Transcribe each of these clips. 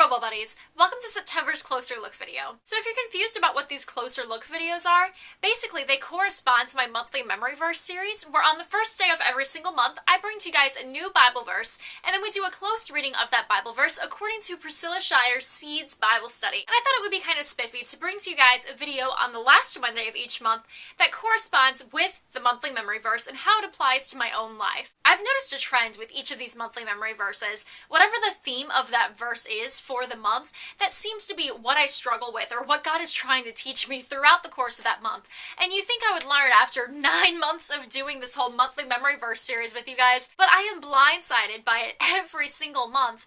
Robo-Buddies, welcome to September's Closer Look video. So if you're confused about what these Closer Look videos are, basically they correspond to my monthly memory verse series, where on the first day of every single month, I bring to you guys a new Bible verse, and then we do a close reading of that Bible verse according to Priscilla Shire's Seeds Bible Study. And I thought it would be kind of spiffy to bring to you guys a video on the last Monday of each month that corresponds with the monthly memory verse and how it applies to my own life. I've noticed a trend with each of these monthly memory verses. Whatever the theme of that verse is for the month, that seems to be what I struggle with or what God is trying to teach me throughout the course of that month. And you think I would learn after 9 months of doing this whole monthly memory verse series with you guys, but I am blindsided by it every single month.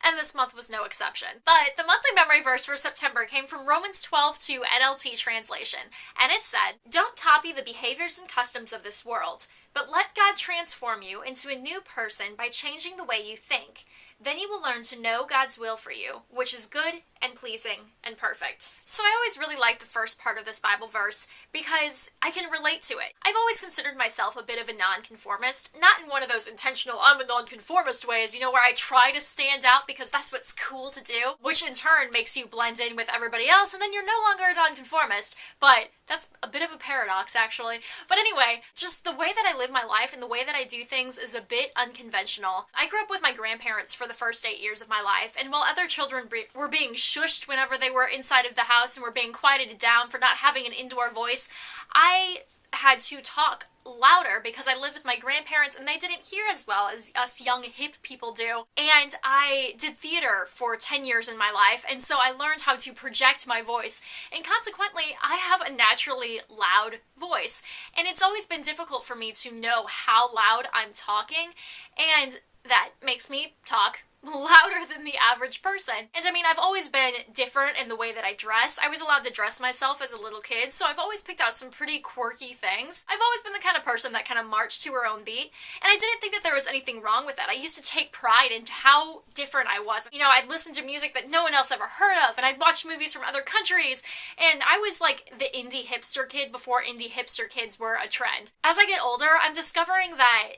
And this month was no exception. But the monthly memory verse for September came from Romans 12:2 NLT translation, and it said, "Don't copy the behaviors and customs of this world, but let God transform you into a new person by changing the way you think. Then you will learn to know God's will for you, which is good and pleasing and perfect." So I always really like the first part of this Bible verse because I can relate to it. I've always considered myself a bit of a nonconformist, not in one of those intentional I'm a nonconformist ways, where I try to stand out because that's what's cool to do, which in turn makes you blend in with everybody else and then you're no longer a nonconformist. But that's a bit of a paradox, actually. But anyway, just the way that I live my life and the way that I do things is a bit unconventional. I grew up with my grandparents for the first 8 years of my life, and while other children were being shushed whenever they were inside of the house and were being quieted down for not having an indoor voice, I had to talk louder because I lived with my grandparents and they didn't hear as well as us young hip people do. And I did theater for 10 years in my life, and so I learned how to project my voice, and consequently I have a naturally loud voice, and it's always been difficult for me to know how loud I'm talking, and that makes me talk louder than the average person. And I mean, I've always been different in the way that I dress. I was allowed to dress myself as a little kid, so I've always picked out some pretty quirky things. I've always been the kind of person that kind of marched to her own beat, and I didn't think that there was anything wrong with that. I used to take pride in how different I was. I'd listen to music that no one else ever heard of, and I'd watch movies from other countries, and I was like the indie hipster kid before indie hipster kids were a trend. As I get older, I'm discovering that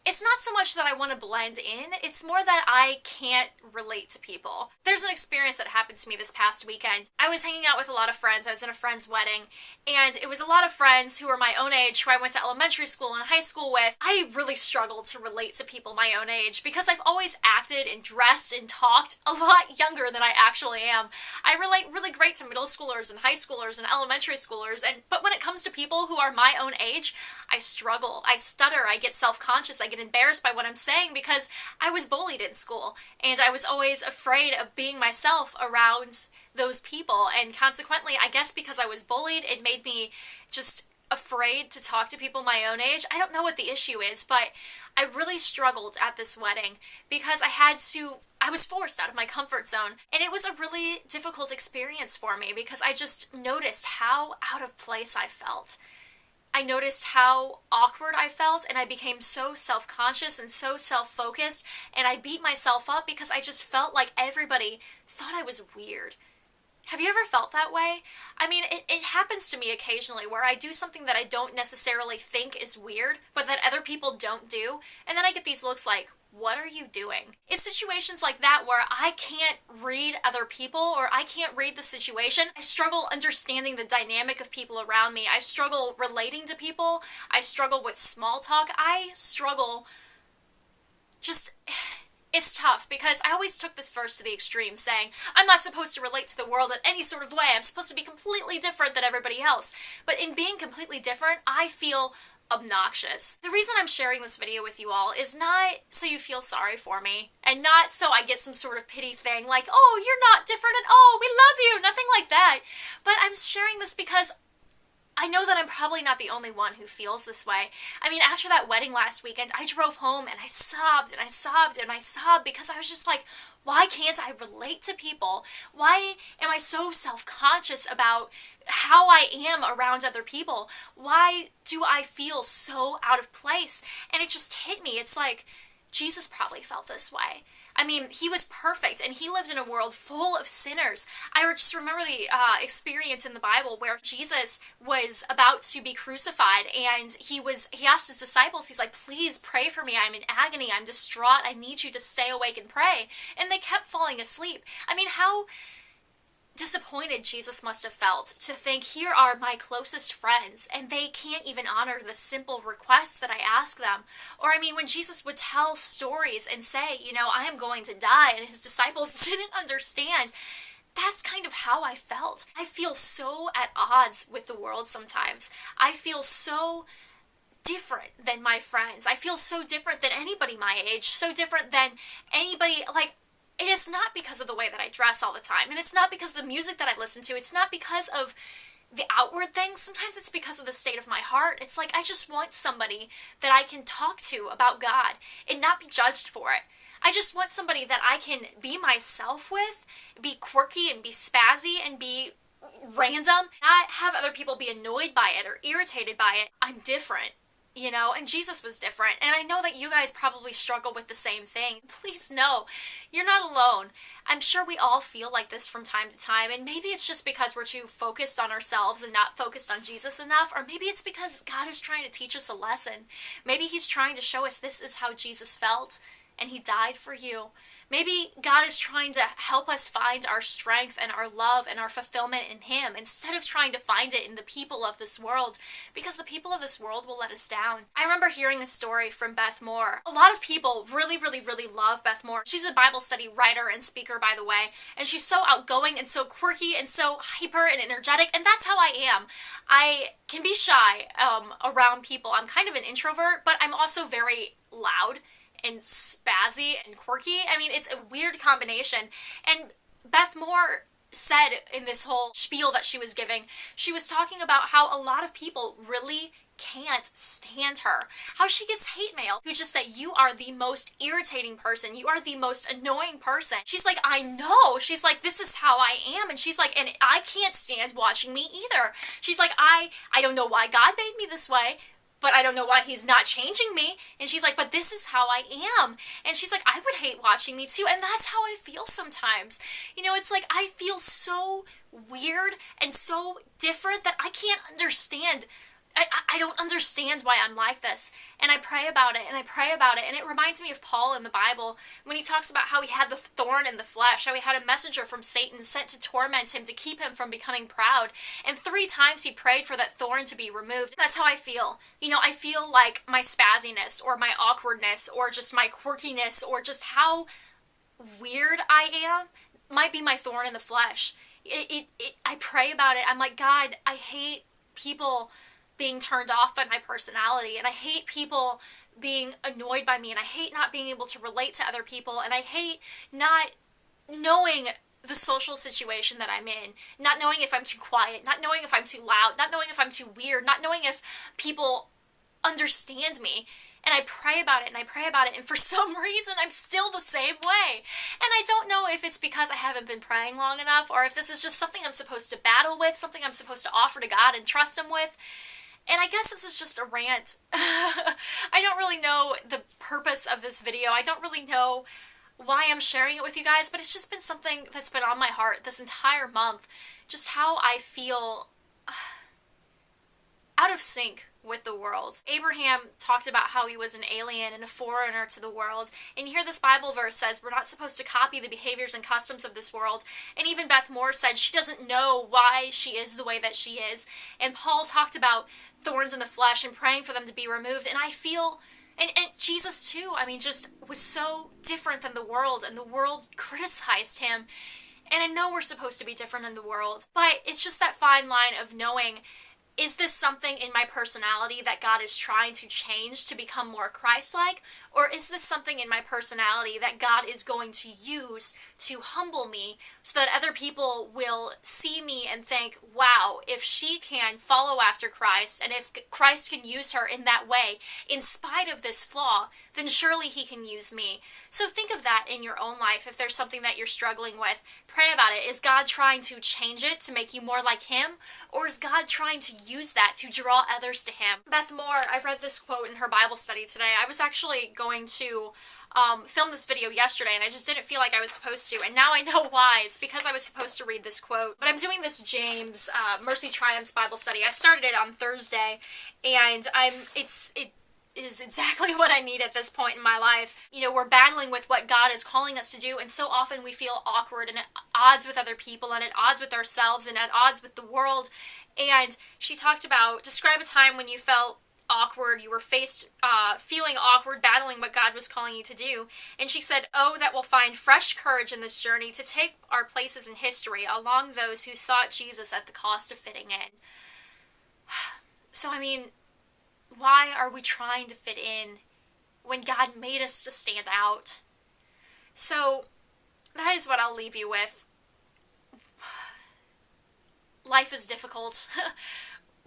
it's not so much that I want to blend in, it's more that I can't relate to people. There's an experience that happened to me this past weekend. I was hanging out with a lot of friends. I was in a friend's wedding, and it was a lot of friends who were my own age, who I went to elementary school and high school with. I really struggled to relate to people my own age because I've always acted and dressed and talked a lot younger than I actually am. I relate really great to middle schoolers and high schoolers and elementary schoolers, but when it comes to people who are my own age, I struggle. I stutter. I get self-conscious. I get embarrassed by what I'm saying because I was bullied in school, and I was always afraid of being myself around those people, and consequently, I guess because I was bullied, it made me just afraid to talk to people my own age. I don't know what the issue is, but I really struggled at this wedding because I was forced out of my comfort zone, and it was a really difficult experience for me because I just noticed how out of place I felt. I noticed how awkward I felt, and I became so self-conscious and so self-focused, and I beat myself up because I just felt like everybody thought I was weird. Have you ever felt that way? I mean, it happens to me occasionally where I do something that I don't necessarily think is weird, but that other people don't do, and then I get these looks like, what are you doing? It's situations like that where I can't read other people or I can't read the situation. I struggle understanding the dynamic of people around me. I struggle relating to people. I struggle with small talk. It's tough because I always took this verse to the extreme, saying, I'm not supposed to relate to the world in any sort of way. I'm supposed to be completely different than everybody else. But in being completely different, I feel obnoxious. The reason I'm sharing this video with you all is not so you feel sorry for me, and not so I get some sort of pity thing like, oh, you're not different at all, we love you, nothing like that. But I'm sharing this because I know that I'm probably not the only one who feels this way. I mean, after that wedding last weekend, I drove home and I sobbed and I sobbed and I sobbed because I was just like, why can't I relate to people? Why am I so self-conscious about how I am around other people? Why do I feel so out of place? And it just hit me. It's like, Jesus probably felt this way. I mean, he was perfect, and he lived in a world full of sinners. I just remember the experience in the Bible where Jesus was about to be crucified, and he asked his disciples, he's like, please pray for me. I'm in agony. I'm distraught. I need you to stay awake and pray. And they kept falling asleep. I mean, how disappointed Jesus must have felt to think, here are my closest friends and they can't even honor the simple requests that I ask them. Or I mean, when Jesus would tell stories and say, you know, I am going to die, and his disciples didn't understand, that's kind of how I felt. I feel so at odds with the world sometimes. I feel so different than my friends. I feel so different than anybody my age, so different than anybody, like, it is not because of the way that I dress all the time, and it's not because of the music that I listen to, it's not because of the outward things. Sometimes it's because of the state of my heart. It's like, I just want somebody that I can talk to about God and not be judged for it. I just want somebody that I can be myself with, be quirky and be spazzy and be random, not have other people be annoyed by it or irritated by it. I'm different. You know, and Jesus was different. And I know that you guys probably struggle with the same thing. Please know, you're not alone. I'm sure we all feel like this from time to time. And maybe it's just because we're too focused on ourselves and not focused on Jesus enough. Or maybe it's because God is trying to teach us a lesson. Maybe he's trying to show us this is how Jesus felt, and he died for you. Maybe God is trying to help us find our strength and our love and our fulfillment in him, instead of trying to find it in the people of this world, because the people of this world will let us down. I remember hearing a story from Beth Moore. A lot of people really love Beth Moore. She's a Bible study writer and speaker, by the way, and she's so outgoing and so quirky and so hyper and energetic, and that's how I am. I can be shy around people. I'm kind of an introvert, but I'm also very loud and spazzy and quirky. I mean, it's a weird combination. And Beth Moore said in this whole spiel that she was giving, she was talking about how a lot of people really can't stand her. How she gets hate mail who just say, you are the most irritating person. You are the most annoying person. She's like, I know. She's like, this is how I am. And she's like, and I can't stand watching me either. She's like, I don't know why God made me this way, but I don't know why he's not changing me. And she's like, but this is how I am. And she's like, I would hate watching me too. And that's how I feel sometimes. You know, it's like I feel so weird and so different that I can't understand. I don't understand why I'm like this. And I pray about it, and I pray about it. And it reminds me of Paul in the Bible when he talks about how he had the thorn in the flesh, how he had a messenger from Satan sent to torment him, to keep him from becoming proud. And 3 times he prayed for that thorn to be removed. That's how I feel. You know, I feel like my spazziness or my awkwardness or just my quirkiness or just how weird I am might be my thorn in the flesh. I pray about it. I'm like, God, I hate people being turned off by my personality, and I hate people being annoyed by me, and I hate not being able to relate to other people, and I hate not knowing the social situation that I'm in, not knowing if I'm too quiet, not knowing if I'm too loud, not knowing if I'm too weird, not knowing if people understand me. And I pray about it, and I pray about it, and for some reason I'm still the same way. And I don't know if it's because I haven't been praying long enough, or if this is just something I'm supposed to battle with, something I'm supposed to offer to God and trust him with. And I guess this is just a rant. I don't really know the purpose of this video. I don't really know why I'm sharing it with you guys, but it's just been something that's been on my heart this entire month. Just how I feel out of sync with the world. Abraham talked about how he was an alien and a foreigner to the world. And here this Bible verse says we're not supposed to copy the behaviors and customs of this world. And even Beth Moore said she doesn't know why she is the way that she is. And Paul talked about thorns in the flesh and praying for them to be removed. And I feel, and Jesus too, I mean, just was so different than the world, and the world criticized him. And I know we're supposed to be different in the world, but it's just that fine line of knowing, is this something in my personality that God is trying to change to become more Christ-like? Or is this something in my personality that God is going to use to humble me so that other people will see me and think, wow, if she can follow after Christ, and if Christ can use her in that way, in spite of this flaw, then surely he can use me. So think of that in your own life. If there's something that you're struggling with, pray about it. Is God trying to change it to make you more like him? Or is God trying to use that to draw others to him? Beth Moore, I read this quote in her Bible study today. I was actually going to film this video yesterday, and I just didn't feel like I was supposed to, and now I know why. It's because I was supposed to read this quote. But I'm doing this James Mercy Triumphs Bible study. I started it on Thursday, and it is exactly what I need at this point in my life. You know, we're battling with what God is calling us to do, and so often we feel awkward and at odds with other people and at odds with ourselves and at odds with the world. And she talked about, describe a time when you felt awkward, you were feeling awkward, battling what God was calling you to do. And she said, oh, that we'll find fresh courage in this journey to take our places in history along those who sought Jesus at the cost of fitting in. So, I mean, why are we trying to fit in when God made us to stand out? So, that is what I'll leave you with. Life is difficult.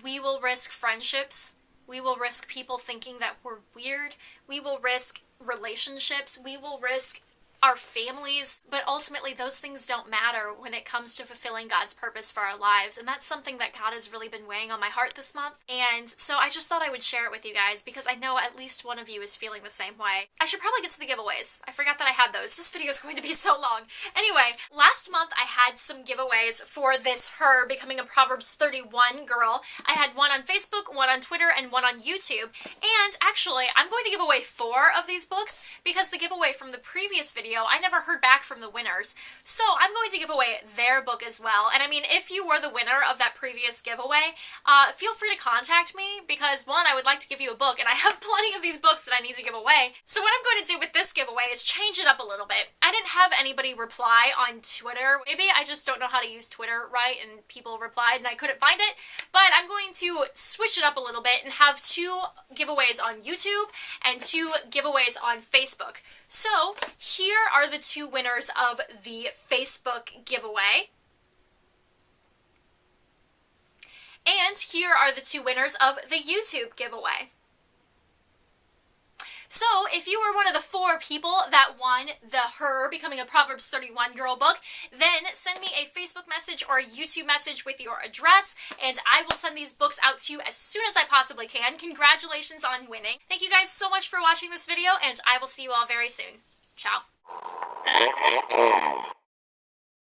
We will risk friendships. We will risk people thinking that we're weird. We will risk relationships. We will risk our families, but ultimately those things don't matter when it comes to fulfilling God's purpose for our lives, and that's something that God has really been weighing on my heart this month, and so I just thought I would share it with you guys because I know at least one of you is feeling the same way. I should probably get to the giveaways. I forgot that I had those. This video is going to be so long. Anyway, last month I had some giveaways for this Her Becoming a Proverbs 31 girl. I had one on Facebook, one on Twitter, and one on YouTube, and actually I'm going to give away 4 of these books because the giveaway from the previous video I never heard back from the winners. So I'm going to give away their book as well. And I mean, if you were the winner of that previous giveaway, feel free to contact me because, one, I would like to give you a book, and I have plenty of these books that I need to give away. So what I'm going to do with this giveaway is change it up a little bit. I didn't have anybody reply on Twitter. Maybe I just don't know how to use Twitter right, and people replied and I couldn't find it. But I'm going to switch it up a little bit and have 2 giveaways on YouTube and 2 giveaways on Facebook. So here are the 2 winners of the Facebook giveaway. And here are the 2 winners of the YouTube giveaway. So, if you were one of the 4 people that won the Her Becoming a Proverbs 31 girl book, then send me a Facebook message or a YouTube message with your address, and I will send these books out to you as soon as I possibly can. Congratulations on winning. Thank you guys so much for watching this video, and I will see you all very soon. Ciao.